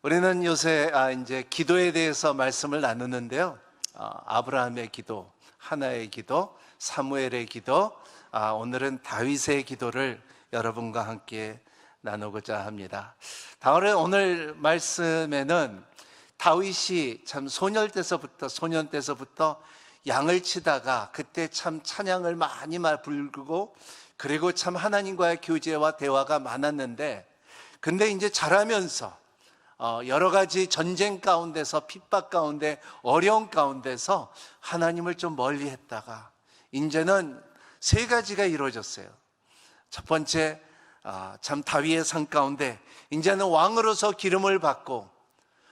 우리는 요새 이제 기도에 대해서 말씀을 나누는데요. 아브라함의 기도, 하나의 기도, 사무엘의 기도, 오늘은 다윗의 기도를 여러분과 함께 나누고자 합니다. 오늘 말씀에는 다윗이 참 소년 때서부터 양을 치다가 그때 참 찬양을 많이 부르고 그리고 참 하나님과의 교제와 대화가 많았는데, 근데 이제 자라면서 여러 가지 전쟁 가운데서, 핍박 가운데, 어려운 가운데서 하나님을 좀 멀리 했다가 이제는 세 가지가 이루어졌어요. 첫 번째, 참 다윗의 상 가운데 이제는 왕으로서 기름을 받고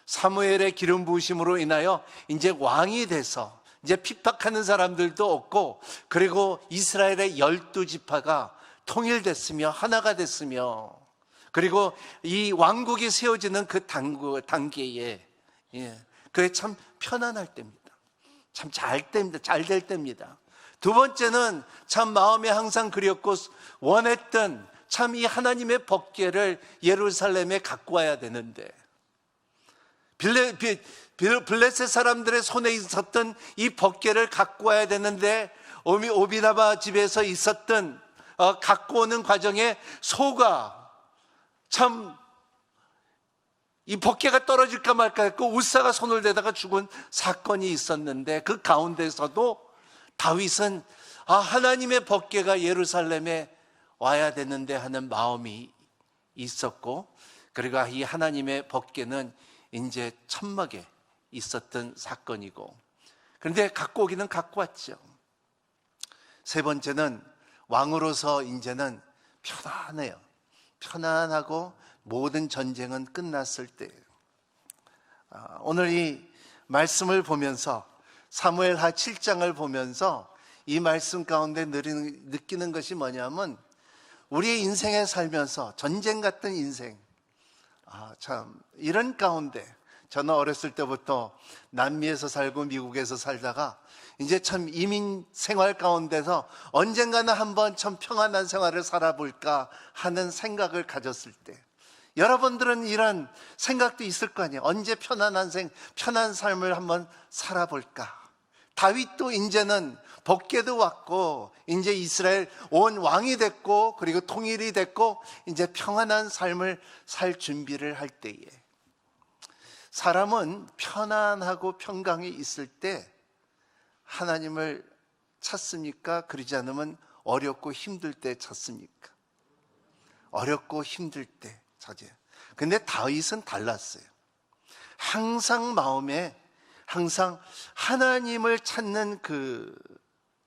사무엘의 기름 부으심으로 인하여 이제 왕이 돼서 이제 핍박하는 사람들도 없고, 그리고 이스라엘의 12지파가 통일됐으며 하나가 됐으며, 그리고 이 왕국이 세워지는 그 단계에 그게 참 편안할 때입니다. 참 잘 될 때입니다. 두 번째는 참 마음에 항상 그리웠고 원했던 참 이 하나님의 법궤를 예루살렘에 갖고 와야 되는데, 블레셋 사람들의 손에 있었던 이 법궤를 갖고 와야 되는데, 오비나바 집에서 있었던 갖고 오는 과정에 소가 참 이 법궤가 떨어질까 말까 했고 우사가 손을 대다가 죽은 사건이 있었는데, 그 가운데서도 다윗은 하나님의 법궤가 예루살렘에 와야 되는데 하는 마음이 있었고, 그리고 이 하나님의 법궤는 이제 천막에 있었던 사건이고, 그런데 갖고 오기는 갖고 왔죠. 세 번째는 왕으로서 이제는 편안해요. 편안하고 모든 전쟁은 끝났을 때예요. 오늘 이 말씀을 보면서, 사무엘하 7장을 보면서 이 말씀 가운데 느끼는 것이 뭐냐면, 우리의 인생에 살면서 전쟁 같은 인생, 참 이런 가운데, 저는 어렸을 때부터 남미에서 살고 미국에서 살다가 이제 참 이민 생활 가운데서 언젠가는 한번 참 평안한 생활을 살아볼까 하는 생각을 가졌을 때, 여러분들은 이런 생각도 있을 거 아니에요. 언제 편한 삶을 한번 살아볼까. 다윗도 이제는 법궤도 왔고 이제 이스라엘 온 왕이 됐고 그리고 통일이 됐고 이제 평안한 삶을 살 준비를 할 때에, 사람은 편안하고 평강이 있을 때 하나님을 찾습니까? 그러지 않으면 어렵고 힘들 때 찾습니까? 어렵고 힘들 때 찾아요. 근데 다윗은 달랐어요. 항상 마음에 항상 하나님을 찾는 그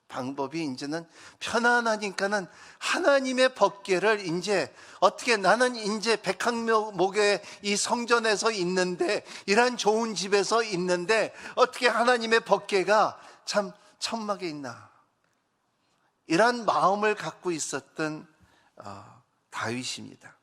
방법이 이제는 편안하니까는 하나님의 법궤를 이제 어떻게, 나는 이제 백향목의 이 성전에서 있는데, 이런 좋은 집에서 있는데 어떻게 하나님의 법궤가 참 천막에 있나, 이런 마음을 갖고 있었던 다윗입니다.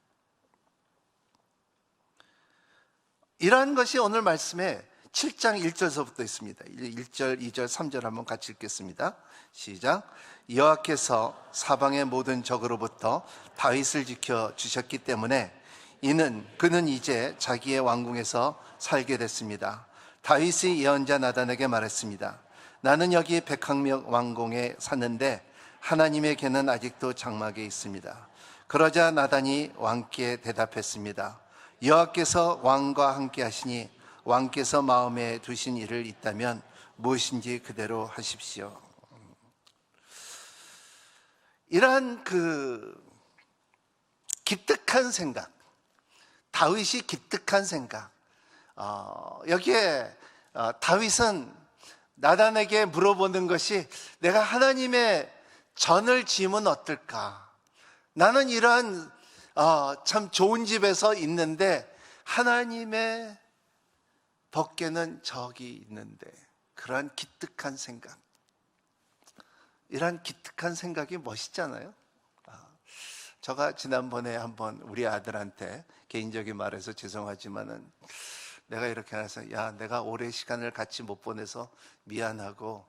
이러한 것이 오늘 말씀에 7장 1절서부터 있습니다. 1절, 2절, 3절 한번 같이 읽겠습니다. 시작. 여호와께서 사방의 모든 적으로부터 다윗을 지켜주셨기 때문에 그는 이제 자기의 왕궁에서 살게 됐습니다. 다윗이 예언자 나단에게 말했습니다. 나는 여기 백향목 왕궁에 사는데 하나님의 궤는 아직도 장막에 있습니다. 그러자 나단이 왕께 대답했습니다. 여호와께서 왕과 함께 하시니 왕께서 마음에 두신 일을 있다면 무엇인지 그대로 하십시오. 이러한 기특한 생각, 다윗이 기특한 생각, 여기에 다윗은 나단에게 물어보는 것이, 내가 하나님의 전을 지으면 어떨까? 나는 이러한 참 좋은 집에서 있는데 하나님의 법궤는 저기 있는데, 그러한 기특한 생각, 이러한 기특한 생각이 멋있잖아요. 제가 지난번에 한번 우리 아들한테 개인적인 말해서 죄송하지만은, 내가 이렇게 해서, 야, 내가 오래 시간을 같이 못 보내서 미안하고,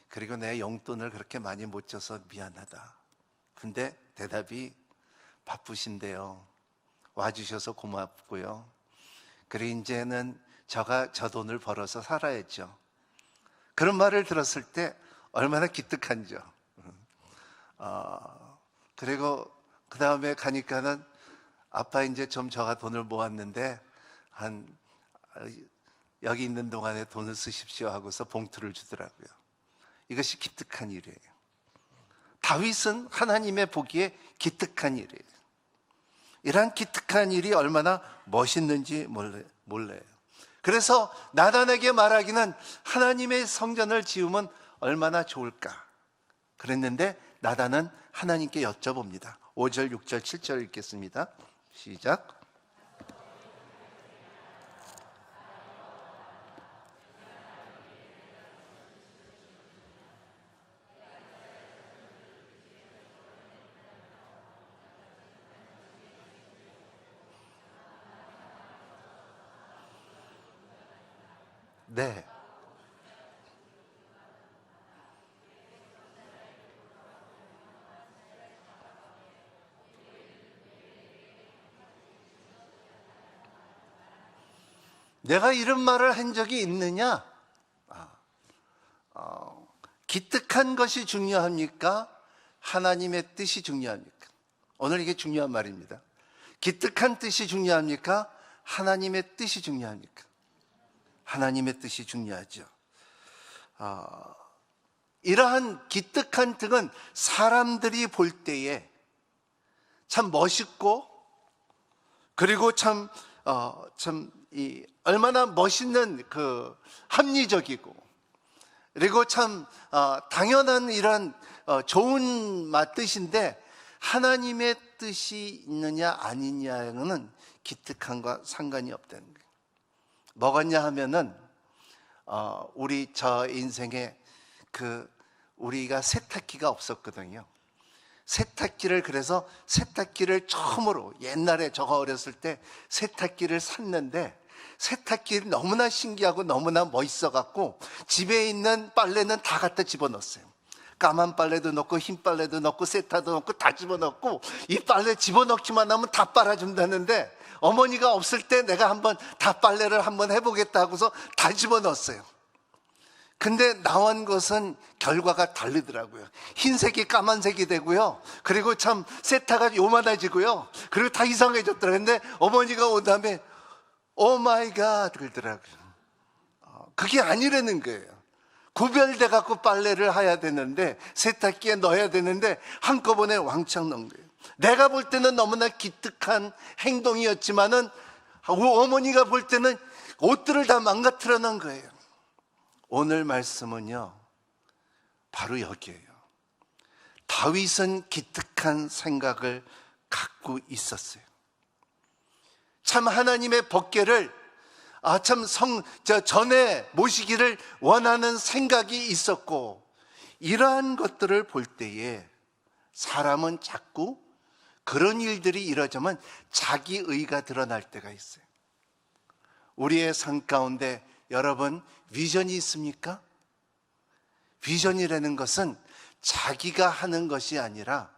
그리고 내 용돈을 그렇게 많이 못 줘서 미안하다. 근데 대답이, 바쁘신데요, 와주셔서 고맙고요, 그래 이제는 저 돈을 벌어서 살아야죠. 그런 말을 들었을 때 얼마나 기특한지요. 그리고 그 다음에 가니까는 아빠 이제 좀 저가 돈을 모았는데 여기 있는 동안에 돈을 쓰십시오 하고서 봉투를 주더라고요. 이것이 기특한 일이에요. 다윗은 하나님의 보기에 기특한 일이에요. 이러한 기특한 일이 얼마나 멋있는지 몰라요. 그래서 나단에게 말하기는 하나님의 성전을 지으면 얼마나 좋을까 그랬는데 나단은 하나님께 여쭤봅니다. 5절, 6절, 7절 읽겠습니다. 시작. 네. 내가 이런 말을 한 적이 있느냐? 기특한 것이 중요합니까? 하나님의 뜻이 중요합니까? 오늘 이게 중요한 말입니다. 기특한 뜻이 중요합니까? 하나님의 뜻이 중요합니까? 하나님의 뜻이 중요하죠. 이러한 기특한 뜻은 사람들이 볼 때에 참 멋있고 그리고 얼마나 멋있는 합리적이고 그리고 참 당연한 이런 좋은 뜻인데 하나님의 뜻이 있느냐 아니냐는 기특함과 상관이 없다는 거예요. 뭐겠냐 하면은 우리 저 인생에 우리가 세탁기가 없었거든요. 세탁기를 그래서 세탁기를 처음으로 옛날에 저가 어렸을 때 세탁기를 샀는데 세탁기를 너무나 신기하고 너무나 멋있어 갖고 집에 있는 빨래는 다 갖다 집어넣었어요. 까만 빨래도 넣고 흰 빨래도 넣고 세타도 넣고 다 집어넣고 이 빨래 집어넣기만 하면 다 빨아준다는데 어머니가 없을 때 내가 한번 다 빨래를 한번 해보겠다 하고서 다 집어넣었어요. 근데 나온 것은 결과가 다르더라고요. 흰색이 까만색이 되고요. 그리고 참 세타가 요만해지고요. 그리고 다 이상해졌더라고요. 근데 어머니가 온 다음에 오 마이 갓 그러더라고요. 그게 아니라는 거예요. 구별돼 갖고 빨래를 해야 되는데 세탁기에 넣어야 되는데 한꺼번에 왕창 넣은 거예요. 내가 볼 때는 너무나 기특한 행동이었지만은 어머니가 볼 때는 옷들을 다 망가뜨려 놓은 거예요. 오늘 말씀은요 바로 여기에요. 다윗은 기특한 생각을 갖고 있었어요. 참 하나님의 법궤를 전에 모시기를 원하는 생각이 있었고 이러한 것들을 볼 때에 사람은 자꾸 그런 일들이 이루어지면 자기의가 드러날 때가 있어요. 우리의 삶 가운데 여러분 비전이 있습니까? 비전이라는 것은 자기가 하는 것이 아니라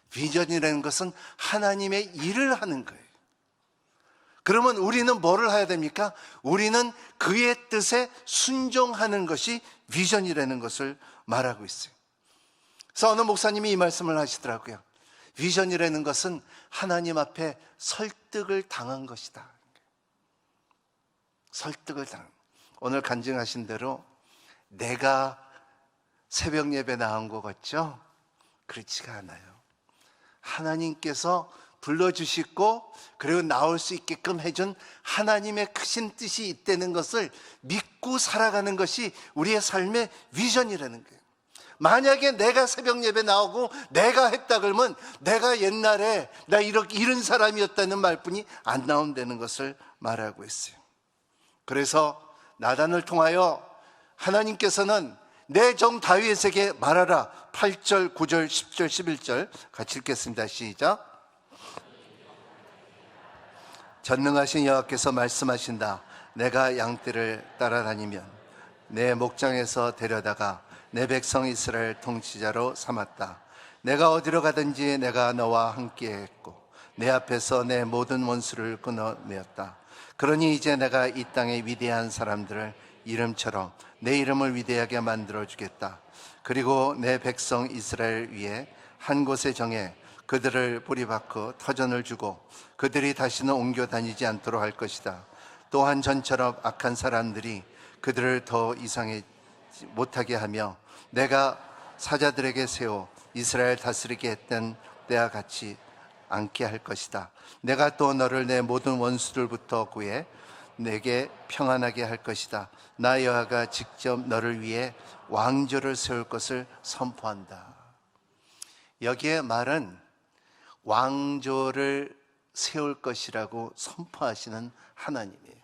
비전이라는 것은 하나님의 일을 하는 거예요. 그러면 우리는 뭐를 해야 됩니까? 우리는 그의 뜻에 순종하는 것이 비전이라는 것을 말하고 있어요. 그래서 어느 목사님이 이 말씀을 하시더라고요. 비전이라는 것은 하나님 앞에 설득을 당한 것이다. 설득을 당한. 오늘 간증하신 대로 내가 새벽 예배 나온 것 같죠? 그렇지가 않아요. 하나님께서 불러주시고 그리고 나올 수 있게끔 해준 하나님의 크신 뜻이 있다는 것을 믿고 살아가는 것이 우리의 삶의 비전이라는 거예요. 만약에 내가 새벽 예배 나오고 내가 했다 그러면 내가 옛날에 나 이런 사람이었다는 말뿐이 안 나온다는 것을 말하고 있어요. 그래서 나단을 통하여 하나님께서는 내 종 다윗에게 말하라. 8절, 9절, 10절, 11절 같이 읽겠습니다. 시작. 전능하신 여호와께서 말씀하신다. 내가 양떼를 따라다니면 내 목장에서 데려다가 내 백성 이스라엘 통치자로 삼았다. 내가 어디로 가든지 내가 너와 함께 했고 내 앞에서 내 모든 원수를 끊어내었다. 그러니 이제 내가 이 땅의 위대한 사람들을 이름처럼 내 이름을 위대하게 만들어 주겠다. 그리고 내 백성 이스라엘 위에 한 곳에 정해 그들을 뿌리박고 터전을 주고 그들이 다시는 옮겨 다니지 않도록 할 것이다. 또한 전처럼 악한 사람들이 그들을 더 이상하지 못하게 하며 내가 사자들에게 세워 이스라엘 다스리게 했던 때와 같이 않게 할 것이다. 내가 또 너를 내 모든 원수들부터 구해 내게 평안하게 할 것이다. 나 여호와가 직접 너를 위해 왕조를 세울 것을 선포한다. 여기에 말은 왕조를 세울 것이라고 선포하시는 하나님이에요.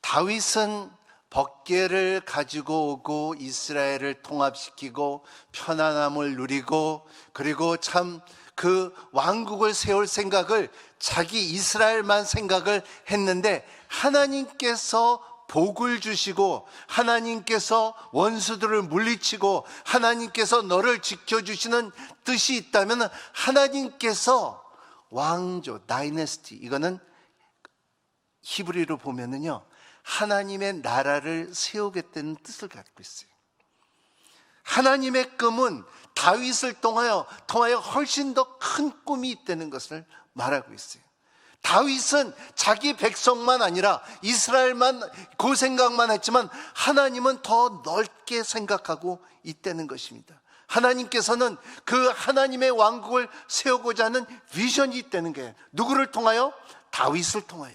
다윗은 법궤를 가지고 오고 이스라엘을 통합시키고 편안함을 누리고 그리고 참 그 왕국을 세울 생각을 자기 이스라엘만 생각을 했는데 하나님께서 복을 주시고 하나님께서 원수들을 물리치고 하나님께서 너를 지켜주시는 뜻이 있다면 하나님께서 왕조, 다이내스티, 이거는 히브리로 보면은요 하나님의 나라를 세우겠다는 뜻을 갖고 있어요. 하나님의 꿈은 다윗을 통하여 훨씬 더 큰 꿈이 있다는 것을 말하고 있어요. 다윗은 자기 백성만 아니라 이스라엘만 그 생각만 했지만 하나님은 더 넓게 생각하고 있다는 것입니다. 하나님께서는 그 하나님의 왕국을 세우고자 하는 비전이 있다는 거예요. 누구를 통하여? 다윗을 통하여.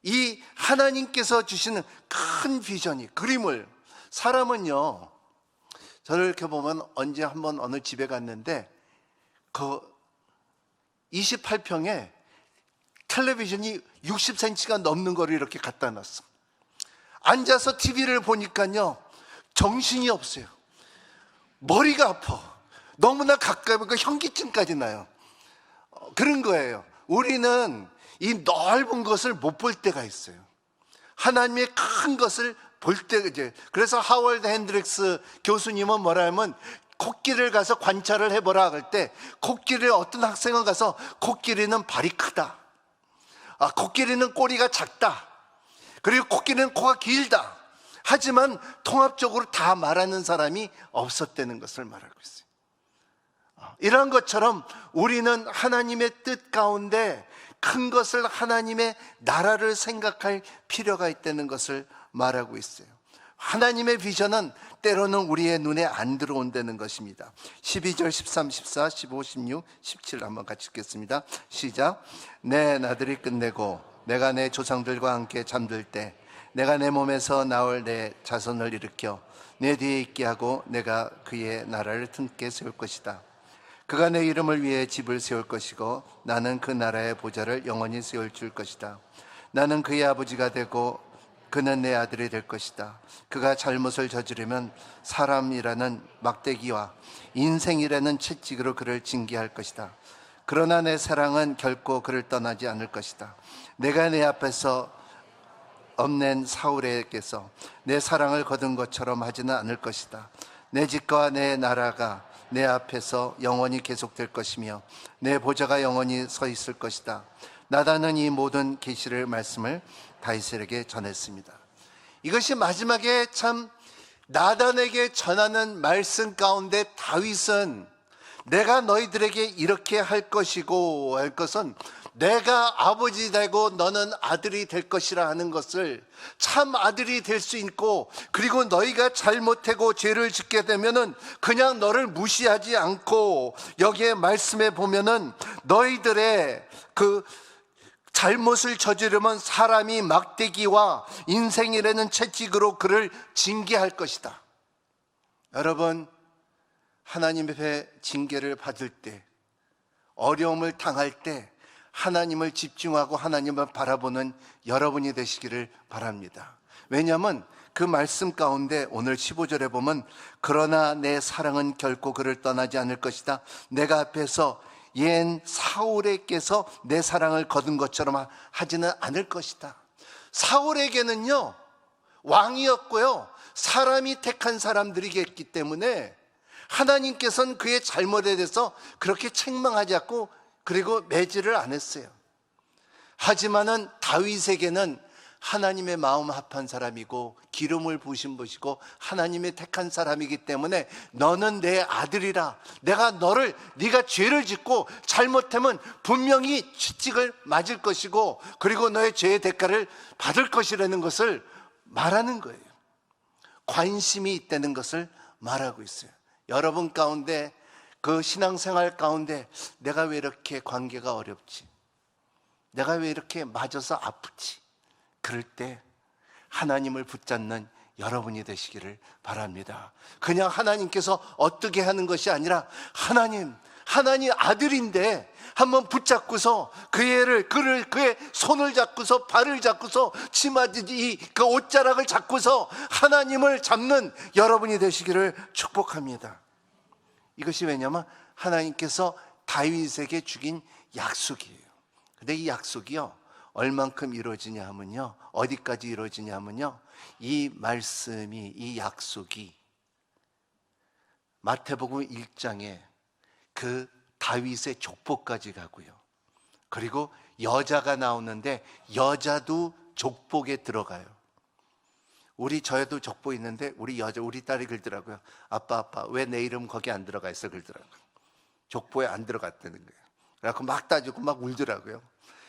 이 하나님께서 주시는 큰 비전이, 그림을, 사람은요 저를 이렇게 보면 언제 한번 어느 집에 갔는데 그 28평에 텔레비전이 60cm가 넘는 거를 이렇게 갖다 놨어. 앉아서 TV를 보니까요 정신이 없어요. 머리가 아파. 너무나 가까이 보니까 현기증까지 나요. 그런 거예요. 우리는 이 넓은 것을 못 볼 때가 있어요. 하나님의 큰 것을 볼 때, 이제 그래서 하월드 핸드릭스 교수님은 뭐라 하면 코끼리를 가서 관찰을 해보라 할 때 코끼리를 어떤 학생은 가서 코끼리는 발이 크다. 코끼리는 꼬리가 작다. 그리고 코끼리는 코가 길다. 하지만 통합적으로 다 말하는 사람이 없었다는 것을 말하고 있어요. 이러한 것처럼 우리는 하나님의 뜻 가운데 큰 것을 하나님의 나라를 생각할 필요가 있다는 것을 말하고 있어요. 하나님의 비전은 때로는 우리의 눈에 안 들어온다는 것입니다. 12절, 13, 14, 15, 16, 17 한번 같이 읽겠습니다. 시작. 내 나들이 끝내고 내가 내 조상들과 함께 잠들 때 내가 내 몸에서 나올 내 자손을 일으켜 내 뒤에 있게 하고 내가 그의 나라를 튼게 세울 것이다. 그가 내 이름을 위해 집을 세울 것이고 나는 그 나라의 보좌를 영원히 세울 줄 것이다. 나는 그의 아버지가 되고 그는 내 아들이 될 것이다. 그가 잘못을 저지르면 사람이라는 막대기와 인생이라는 채찍으로 그를 징계할 것이다. 그러나 내 사랑은 결코 그를 떠나지 않을 것이다. 내가 내 앞에서 없낸 사울에게서 내 사랑을 거둔 것처럼 하지는 않을 것이다. 내 집과 내 나라가 내 앞에서 영원히 계속될 것이며 내 보좌가 영원히 서 있을 것이다. 나단은 이 모든 계시를 말씀을 다윗에게 전했습니다. 이것이 마지막에 참 나단에게 전하는 말씀 가운데 다윗은 내가 너희들에게 이렇게 할 것이고 할 것은 내가 아버지 되고 너는 아들이 될 것이라 하는 것을 참 아들이 될 수 있고 그리고 너희가 잘못하고 죄를 짓게 되면은 그냥 너를 무시하지 않고 여기에 말씀에 보면은 너희들의 그 잘못을 저지르면 사람이 막대기와 인생이라는 채찍으로 그를 징계할 것이다. 여러분, 하나님 앞에 징계를 받을 때, 어려움을 당할 때 하나님을 집중하고 하나님을 바라보는 여러분이 되시기를 바랍니다. 왜냐하면 그 말씀 가운데 오늘 15절에 보면 그러나 내 사랑은 결코 그를 떠나지 않을 것이다. 내가 앞에서 옛 사울에게서 내 사랑을 거둔 것처럼 하지는 않을 것이다. 사울에게는요 왕이었고요 사람이 택한 사람들이겠기 때문에 하나님께서는 그의 잘못에 대해서 그렇게 책망하지 않고 그리고 매질을 안 했어요. 하지만은 다윗에게는 하나님의 마음 합한 사람이고 기름을 부으신 분이고 하나님의 택한 사람이기 때문에 너는 내 아들이라, 내가 네가 죄를 짓고 잘못하면 분명히 채찍을 맞을 것이고 그리고 너의 죄의 대가를 받을 것이라는 것을 말하는 거예요. 관심이 있다는 것을 말하고 있어요. 여러분 가운데, 그 신앙생활 가운데 내가 왜 이렇게 관계가 어렵지? 내가 왜 이렇게 맞아서 아프지? 그럴 때 하나님을 붙잡는 여러분이 되시기를 바랍니다. 그냥 하나님께서 어떻게 하는 것이 아니라 하나님 아들인데 한번 붙잡고서 그의 손을 잡고서 발을 잡고서 그 옷자락을 잡고서 하나님을 잡는 여러분이 되시기를 축복합니다. 이것이 왜냐하면 하나님께서 다윗에게 주긴 약속이에요. 근데 이 약속이요, 얼만큼 이루어지냐 하면요, 어디까지 이루어지냐 하면요, 이 말씀이, 이 약속이 마태복음 1장에 그 다윗의 족보까지 가고요, 그리고 여자가 나오는데 여자도 족복에 들어가요. 저희도 족보 있는데 우리 딸이 그러더라고요. 아빠 왜 내 이름 거기 안 들어가 있어? 그러더라고요. 족보에 안 들어갔다는 거예요. 그래서 막 따지고 막 울더라고요.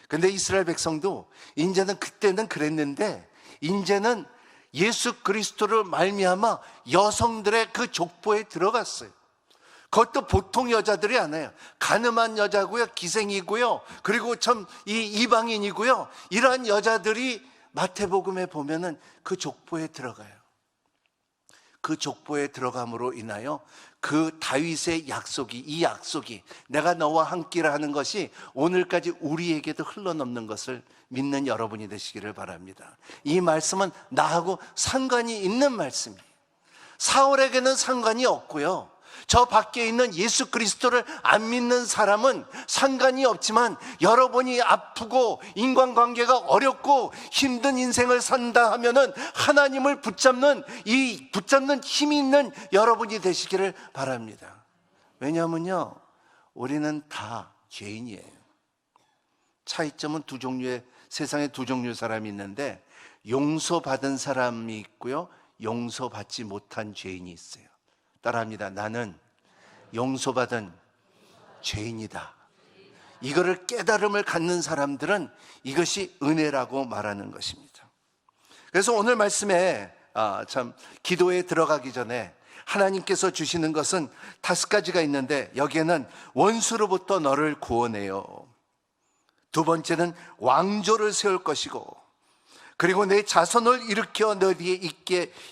근데 이스라엘 백성도 이제는, 그때는 그랬는데 이제는 예수 그리스도를 말미암아 여성들의 그 족보에 들어갔어요. 그것도 보통 여자들이 아니에요. 가늠한 여자고요, 기생이고요, 그리고 참 이방인이고요. 이러한 여자들이 마태복음에 보면은 그 족보에 들어가요. 그 족보에 들어감으로 인하여 그 다윗의 이 약속이 내가 너와 함께라 하는 것이 오늘까지 우리에게도 흘러넘는 것을 믿는 여러분이 되시기를 바랍니다. 이 말씀은 나하고 상관이 있는 말씀이에요. 사울에게는 상관이 없고요, 저 밖에 있는 예수 그리스도를 안 믿는 사람은 상관이 없지만, 여러분이 아프고 인간관계가 어렵고 힘든 인생을 산다 하면은 하나님을 붙잡는 힘이 있는 여러분이 되시기를 바랍니다. 왜냐하면요, 우리는 다 죄인이에요. 차이점은 세상에 두 종류의 사람이 있는데, 용서받은 사람이 있고요, 용서받지 못한 죄인이 있어요. 따라합니다. 나는 용서받은 죄인이다. 이거를 깨달음을 갖는 사람들은 이것이 은혜라고 말하는 것입니다. 그래서 오늘 말씀에 기도에 들어가기 전에 하나님께서 주시는 것은 5가지가 있는데, 여기에는 원수로부터 너를 구원해요, 두 번째는 왕조를 세울 것이고, 그리고 내 자손을 일으켜 너 뒤에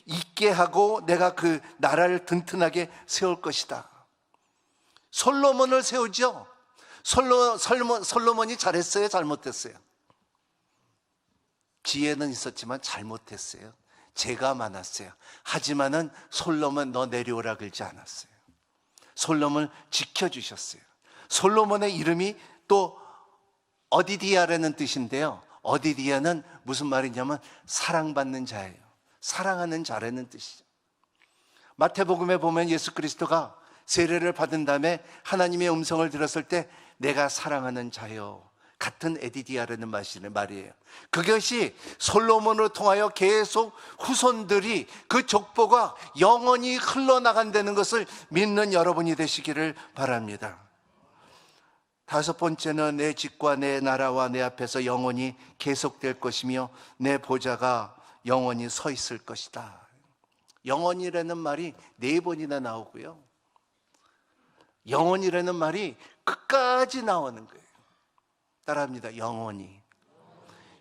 있게 하고 내가 그 나라를 든든하게 세울 것이다. 솔로몬을 세우죠. 솔로몬이 잘했어요, 잘못했어요? 지혜는 있었지만 잘못했어요. 죄가 많았어요. 하지만은 솔로몬 너 내려오라 그러지 않았어요. 솔로몬을 지켜주셨어요. 솔로몬의 이름이 또 어디디아라는 뜻인데요, 어디디아는 무슨 말이냐면 사랑받는 자예요. 사랑하는 자라는 뜻이죠. 마태복음에 보면 예수 그리스도가 세례를 받은 다음에 하나님의 음성을 들었을 때 내가 사랑하는 자요, 같은 에디디아라는 말이에요. 그것이 솔로몬으로 통하여 계속 후손들이 그 족보가 영원히 흘러나간다는 것을 믿는 여러분이 되시기를 바랍니다. 5번째는 내 집과 내 나라와 내 앞에서 영원히 계속될 것이며 내 보좌가 영원히 서 있을 것이다. 영원이라는 말이 4번이나 나오고요, 영원이라는 말이 끝까지 나오는 거예요. 따라합니다. 영원히.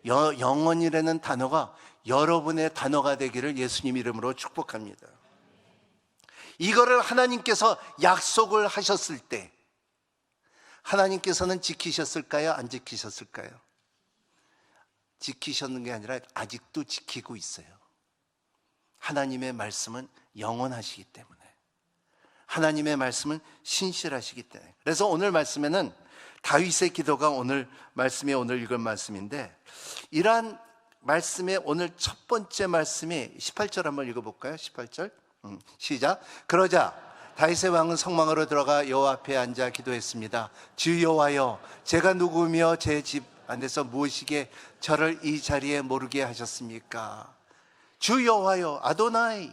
영원이라는 단어가 여러분의 단어가 되기를 예수님 이름으로 축복합니다. 이거를 하나님께서 약속을 하셨을 때 하나님께서는 지키셨을까요? 안 지키셨을까요? 지키셨는 게 아니라 아직도 지키고 있어요. 하나님의 말씀은 영원하시기 때문에, 하나님의 말씀은 신실하시기 때문에. 그래서 오늘 말씀에는 다윗의 기도가 오늘 읽은 말씀인데, 이러한 말씀의 오늘 첫 번째 말씀이 18절 한번 읽어볼까요? 18절 시작. 그러자 다윗의 왕은 성막으로 들어가 여호와 앞에 앉아 기도했습니다. 주 여호와여, 제가 누구며 제 집 안에서 무엇이기에 저를 이 자리에 모르게 하셨습니까? 주 여호와여, 아도나이.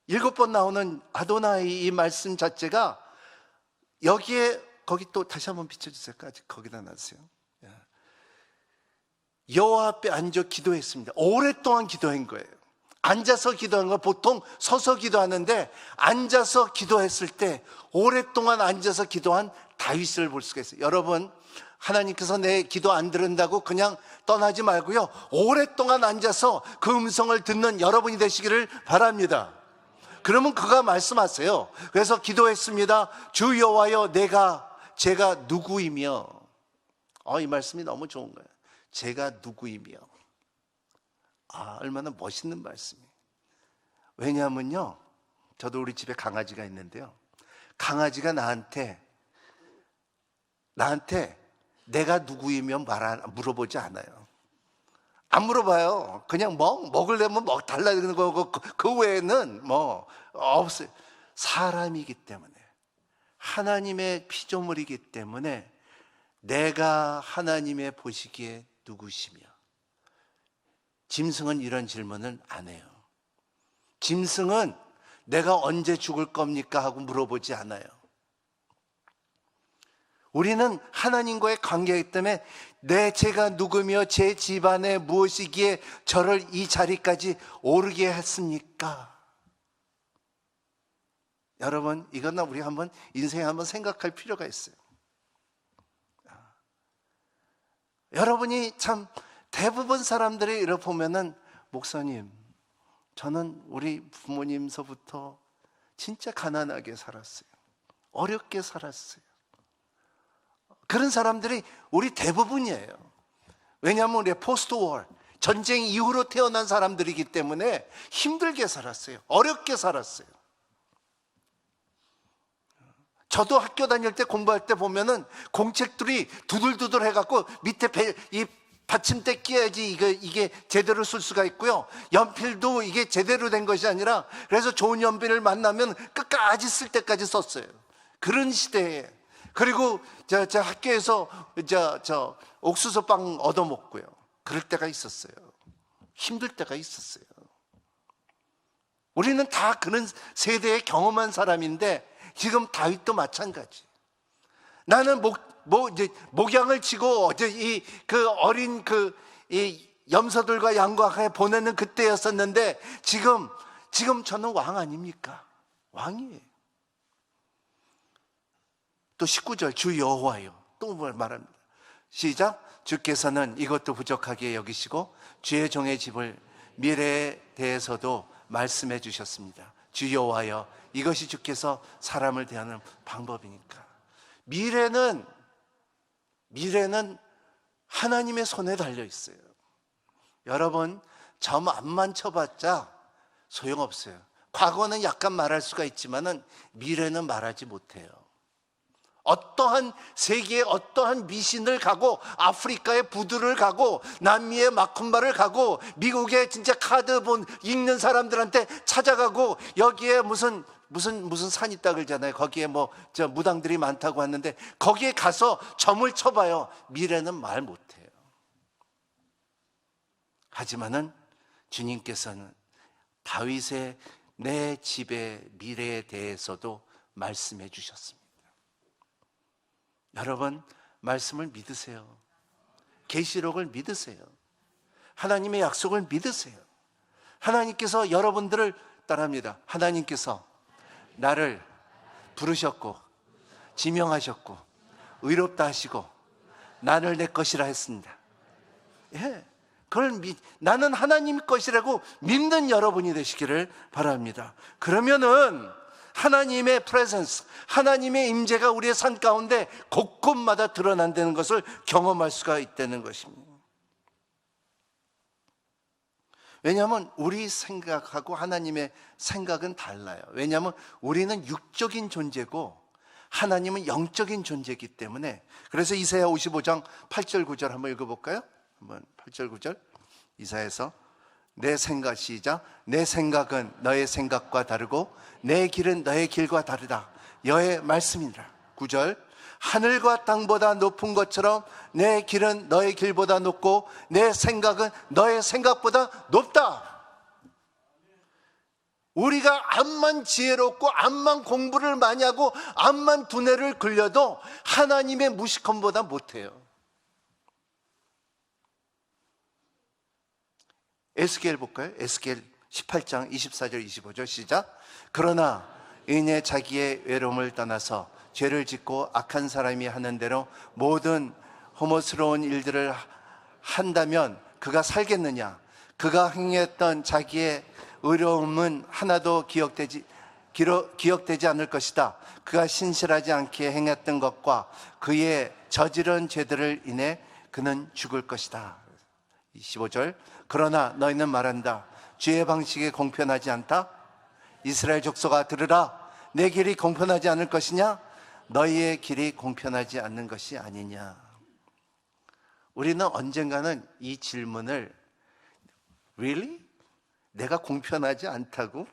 7번 나오는 아도나이 이 말씀 자체가 여기에, 거기 또 다시 한번 비춰주세요. 아직 거기다 놔주세요. 여호와 앞에 앉아 기도했습니다. 오랫동안 기도한 거예요. 앉아서 기도한 건 보통 서서 기도하는데 앉아서 기도했을 때 오랫동안 앉아서 기도한 다윗을 볼 수가 있어요. 여러분, 하나님께서 내 기도 안 들은다고 그냥 떠나지 말고요, 오랫동안 앉아서 그 음성을 듣는 여러분이 되시기를 바랍니다. 그러면 그가 말씀하세요. 그래서 기도했습니다. 주 여호와여, 제가 누구이며. 이 말씀이 너무 좋은 거예요. 제가 누구이며. 얼마나 멋있는 말씀이에요. 왜냐하면요, 저도 우리 집에 강아지가 있는데요, 강아지가 나한테 내가 누구이며 물어보지 않아요. 안 물어봐요. 그냥 먹으려면 달라는 거고 그 외에는 없어요. 사람이기 때문에, 하나님의 피조물이기 때문에 내가 하나님의 보시기에 누구시며. 짐승은 이런 질문을 안 해요. 짐승은 내가 언제 죽을 겁니까 하고 물어보지 않아요. 우리는 하나님과의 관계이기 때문에 제가 누구며 제 집안에 무엇이기에 저를 이 자리까지 오르게 했습니까? 여러분, 이건 우리 인생에 한번 생각할 필요가 있어요. 여러분이 참 대부분 사람들이 이렇게 보면은, 목사님, 저는 우리 부모님서부터 진짜 가난하게 살았어요. 어렵게 살았어요. 그런 사람들이 우리 대부분이에요. 왜냐하면 우리 포스트 월, 전쟁 이후로 태어난 사람들이기 때문에 힘들게 살았어요. 어렵게 살았어요. 저도 학교 다닐 때, 공부할 때 보면은 공책들이 두들두들 해갖고 밑에 이 받침대 끼야지 이게 제대로 쓸 수가 있고요, 연필도 이게 제대로 된 것이 아니라, 그래서 좋은 연필을 만나면 끝까지 쓸 때까지 썼어요. 그런 시대에. 그리고 저 학교에서 옥수수빵 얻어먹고요, 그럴 때가 있었어요. 힘들 때가 있었어요. 우리는 다 그런 세대에 경험한 사람인데, 지금 다윗도 마찬가지. 나는 목양을 치고 그 어린 이 염소들과 양과 보내는 그때였었는데, 지금 저는 왕 아닙니까? 왕이에요. 또 19절, 주 여호와여, 또 뭘 말합니다. 시작. 주께서는 이것도 부족하게 여기시고 주의 종의 집을 미래에 대해서도 말씀해 주셨습니다. 주 여호와여, 이것이 주께서 사람을 대하는 방법이니까. 미래는 하나님의 손에 달려 있어요. 여러분, 점 앞만 쳐봤자 소용없어요. 과거는 약간 말할 수가 있지만은 미래는 말하지 못해요. 어떠한 세계에 어떠한 미신을 가고, 아프리카의 부두를 가고, 남미의 마쿤바를 가고, 미국의 진짜 카드 읽는 사람들한테 찾아가고, 여기에 무슨 산 있다 그러잖아요. 거기에 무당들이 많다고 하는데, 거기에 가서 점을 쳐봐요. 미래는 말 못해요. 하지만은 주님께서는 다윗의 내 집의 미래에 대해서도 말씀해 주셨습니다. 여러분, 말씀을 믿으세요. 계시록을 믿으세요. 하나님의 약속을 믿으세요. 하나님께서 여러분들을 따라합니다. 하나님께서 나를 부르셨고 지명하셨고 의롭다 하시고 나를 내 것이라 했습니다. 그걸 나는 하나님 것이라고 믿는 여러분이 되시기를 바랍니다. 그러면은 하나님의 프레젠스, 하나님의 임재가 우리의 삶 가운데 곳곳마다 드러난다는 것을 경험할 수가 있다는 것입니다. 왜냐하면 우리 생각하고 하나님의 생각은 달라요. 왜냐하면 우리는 육적인 존재고 하나님은 영적인 존재이기 때문에. 그래서 이사야 55장 8절 9절 한번 읽어볼까요? 한번 8절 9절 이사야에서, 내 생각, 시작. 내 생각은 너의 생각과 다르고 내 길은 너의 길과 다르다. 여호와의 말씀이라. 9절. 하늘과 땅보다 높은 것처럼 내 길은 너의 길보다 높고 내 생각은 너의 생각보다 높다. 우리가 암만 지혜롭고 암만 공부를 많이 하고 암만 두뇌를 굴려도 하나님의 무식함보다 못해요. 에스겔 볼까요? 에스겔 18장 24절 25절 시작. 그러나 이내 자기의 외로움을 떠나서 죄를 짓고 악한 사람이 하는 대로 모든 혐오스러운 일들을 한다면 그가 살겠느냐? 그가 행했던 자기의 의로움은 하나도 기억되지 않을 것이다. 그가 신실하지 않게 행했던 것과 그의 저지른 죄들을 인해 그는 죽을 것이다. 25절. 그러나 너희는 말한다. 주의 방식이 공평하지 않다. 이스라엘 족속아 들으라. 내 길이 공평하지 않을 것이냐? 너희의 길이 공평하지 않는 것이 아니냐. 우리는 언젠가는 이 질문을 Really? 내가 공평하지 않다고?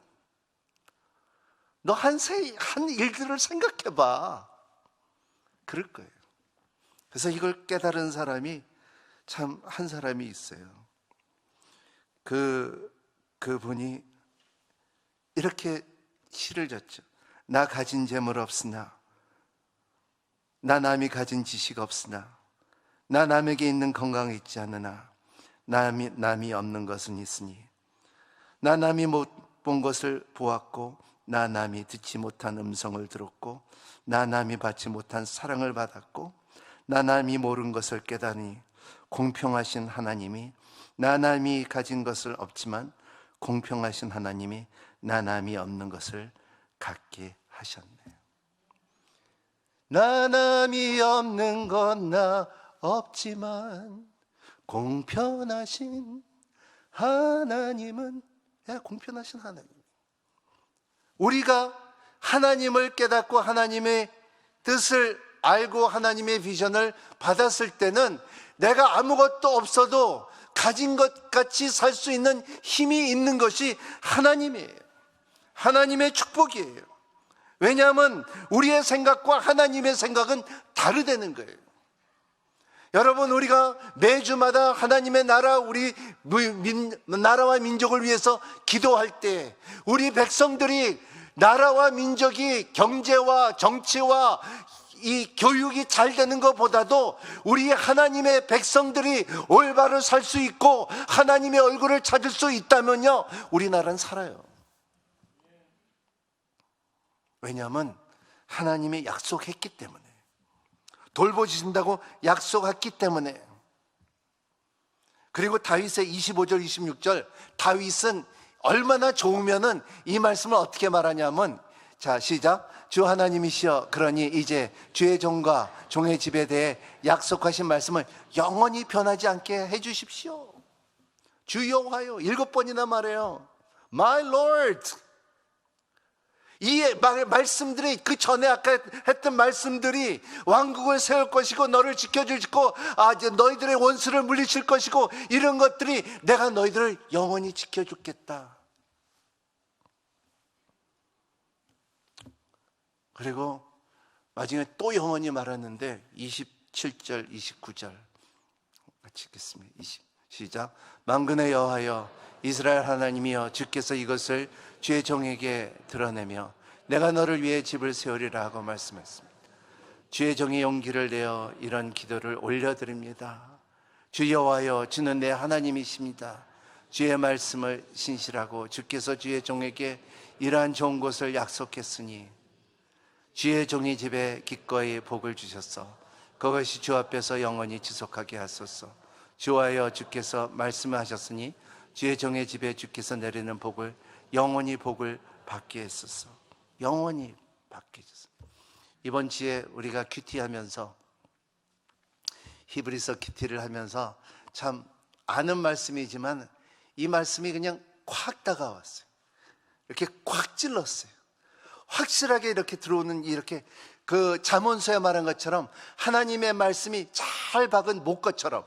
너 한 일들을 생각해봐. 그럴 거예요. 그래서 이걸 깨달은 사람이 참 한 사람이 있어요. 그분이 이렇게 시를 졌죠. 나 가진 재물 없으나, 나 남이 가진 지식 없으나, 나 남에게 있는 건강이 있지 않으나 남이 없는 것은 있으니, 나 남이 못 본 것을 보았고, 나 남이 듣지 못한 음성을 들었고, 나 남이 받지 못한 사랑을 받았고, 나 남이 모른 것을 깨닫니 공평하신 하나님이 나 남이 가진 것을 없지만 공평하신 하나님이 나 남이 없는 것을 갖게 하셨네. 나 남이 없는 건 나 없지만 공평하신 하나님은, 공평하신 하나님. 우리가 하나님을 깨닫고 하나님의 뜻을 알고 하나님의 비전을 받았을 때는 내가 아무것도 없어도 가진 것 같이 살 수 있는 힘이 있는 것이 하나님이에요. 하나님의 축복이에요. 왜냐하면 우리의 생각과 하나님의 생각은 다르다는 거예요. 여러분, 우리가 매주마다 하나님의 나라, 우리 나라와 민족을 위해서 기도할 때 우리 백성들이 나라와 민족이 경제와 정치와 이 교육이 잘 되는 것보다도 우리 하나님의 백성들이 올바로 살 수 있고 하나님의 얼굴을 찾을 수 있다면요, 우리나라는 살아요. 왜냐하면 하나님이 약속했기 때문에, 돌보신다고 약속했기 때문에. 그리고 다윗의 25절 26절, 다윗은 얼마나 좋으면은 이 말씀을 어떻게 말하냐면, 자 시작. 주 하나님이시여, 그러니 이제 주의 종과 종의 집에 대해 약속하신 말씀을 영원히 변하지 않게 해주십시오. 주 여호와여 7번이나 말해요. My Lord. 이 말씀들이, 그 전에 아까 했던 말씀들이 왕국을 세울 것이고 너를 지켜줄 것이고 너희들의 원수를 물리칠 것이고, 이런 것들이 내가 너희들을 영원히 지켜주겠다. 그리고 마지막에 또 영원히 말하는데 27절 29절 같이 읽겠습니다. 시작. 만군의 여호와여, 이스라엘 하나님이여, 주께서 이것을 주의 종에게 드러내며 내가 너를 위해 집을 세우리라 하고 말씀했습니다. 주의 종이 용기를 내어 이런 기도를 올려드립니다. 주 여호와여, 주는 내 하나님이십니다. 주의 말씀을 신실하고 주께서 주의 종에게 이러한 좋은 것을 약속했으니 주의 종이 집에 기꺼이 복을 주셨어. 그것이 주 앞에서 영원히 지속하게 하소서. 주하여 주께서 말씀하셨으니 주의 종의 집에 주께서 내리는 복을 영원히 복을 받게 했소서. 영원히 받게 해주소서. 이번 주에 우리가 큐티하면서, 히브리서 큐티를 하면서 참 아는 말씀이지만 이 말씀이 그냥 콱 다가왔어요. 이렇게 콱 찔렀어요. 확실하게 이렇게 들어오는, 이렇게 그 잠언서에 말한 것처럼 하나님의 말씀이 잘 박은 목것처럼,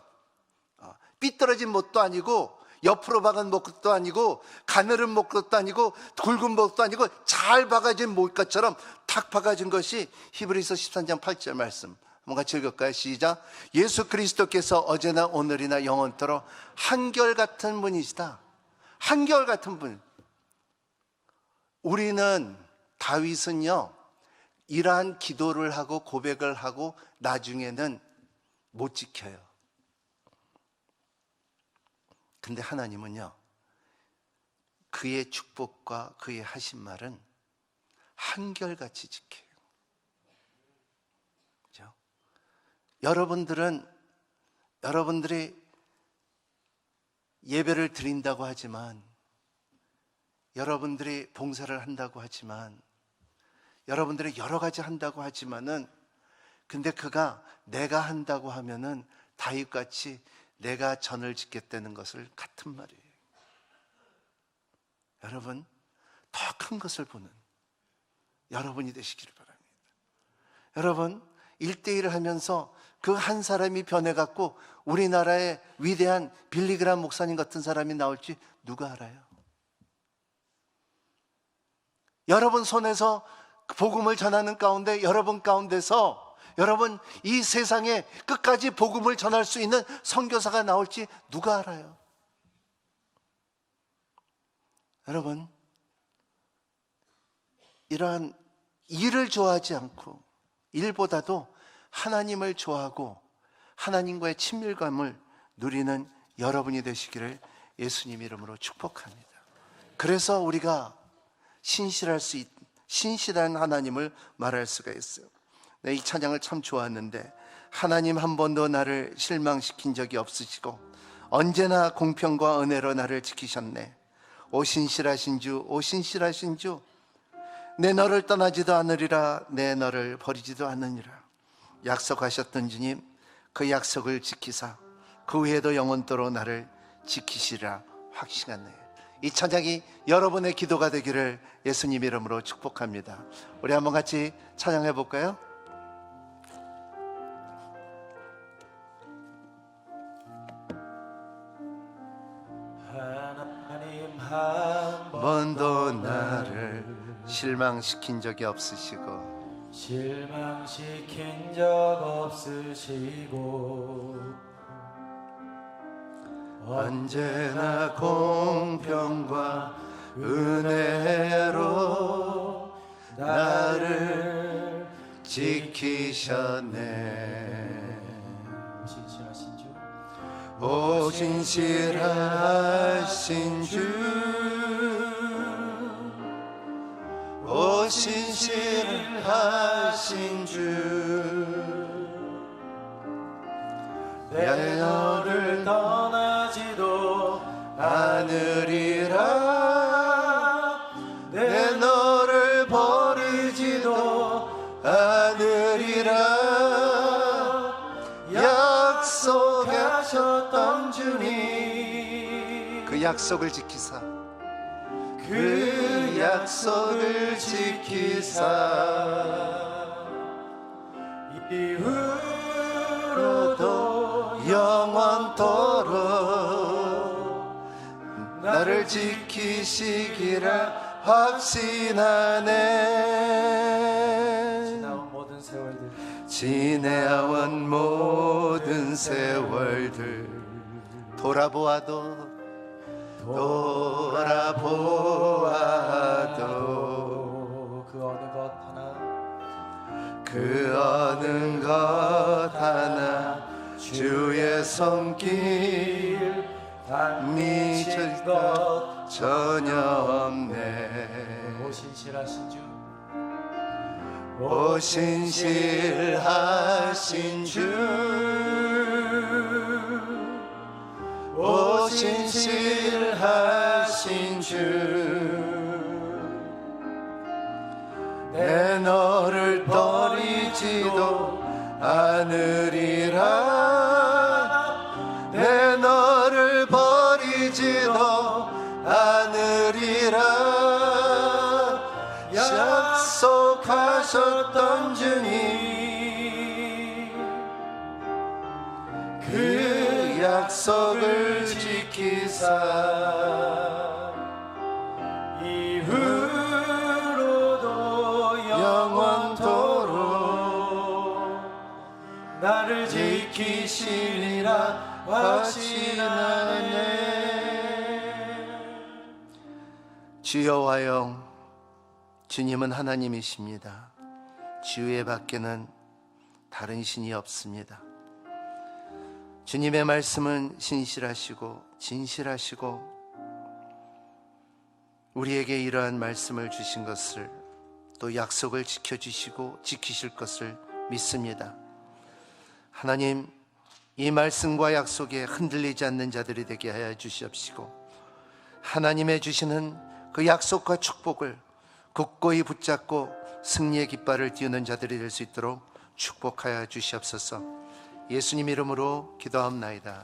삐뚤어진 못도 아니고 옆으로 박은 목것도 아니고 가늘은 목것도 아니고 굵은 목도 아니고 잘 박아진 목것처럼 탁 박아준 것이 히브리서 13장 8절 말씀. 한번 같이 읽을까요? 시작. 예수 그리스도께서 어제나 오늘이나 영원토록 한결같은 분이시다. 한결같은 분. 우리는, 다윗은요, 이러한 기도를 하고 고백을 하고 나중에는 못 지켜요. 근데 하나님은요, 그의 축복과 그의 하신 말은 한결같이 지켜요. 그렇죠? 여러분들이 예배를 드린다고 하지만, 여러분들이 봉사를 한다고 하지만, 여러분들이 여러 가지 한다고 하지만은, 근데 그가 내가 한다고 하면은 다윗같이 내가 전을 짓겠다는 것을 같은 말이에요. 여러분, 더 큰 것을 보는 여러분이 되시기를 바랍니다. 여러분, 1대1을 하면서 그 한 사람이 변해갖고 우리나라의 위대한 빌리그람 목사님 같은 사람이 나올지 누가 알아요? 여러분 손에서 복음을 전하는 가운데, 여러분 가운데서 여러분 이 세상에 끝까지 복음을 전할 수 있는 선교사가 나올지 누가 알아요? 여러분, 이러한 일을 좋아하지 않고 일보다도 하나님을 좋아하고 하나님과의 친밀감을 누리는 여러분이 되시기를 예수님 이름으로 축복합니다. 그래서 우리가 신실한 하나님을 말할 수가 있어요. 네, 이 찬양을 참 좋았는데, 하나님 한 번도 나를 실망시킨 적이 없으시고 언제나 공평과 은혜로 나를 지키셨네. 오 신실하신 주, 오 신실하신 주, 내 너를 떠나지도 않으리라, 내 너를 버리지도 않으리라. 약속하셨던 주님, 그 약속을 지키사 그 후에도 영원토록 나를 지키시리라 확신하네. 이 찬양이 여러분의 기도가 되기를 예수님 이름으로 축복합니다. 우리 한번 같이 찬양해 볼까요? 하나님 한 번도 나를 실망시킨 적이 없으시고 실망시킨 적 없으시고 언제나 공평과 은혜로 나를 지키셨네. 신실하신 주, 오 신실하신 주, 오 신실하신 주, 내 너를 떠나지도 않으리라, 내 너를 버리지도 않으리라. 약속하셨던 주님, 그 약속을 지키사, 그 약속을 지키사 이후로도 영원토록 나를 지키시기라 확신하네. 지나온 모든 세월들, 지내온 모든 세월들 돌아보아도 그 어느 것 하나 주의 손길 미칠 것 전혀 없네. 오 신실하신 주, 오 신실하신 주, 오 신실하신 주, 내 너를 버리지도 않으리라, 내 너를 버리지도 않으리라. 약속하셨던 주님, 그 약속을 지키사 이후로도 영원 확신하네. 주여와여, 주님은 하나님이십니다. 주 외 밖에는 다른 신이 없습니다. 주님의 말씀은 신실하시고 진실하시고 우리에게 이러한 말씀을 주신 것을, 또 약속을 지켜주시고 지키실 것을 믿습니다. 하나님, 이 말씀과 약속에 흔들리지 않는 자들이 되게 하여 주시옵시고, 하나님의 주시는 그 약속과 축복을 굳건히 붙잡고 승리의 깃발을 띄우는 자들이 될 수 있도록 축복하여 주시옵소서. 예수님 이름으로 기도합나이다.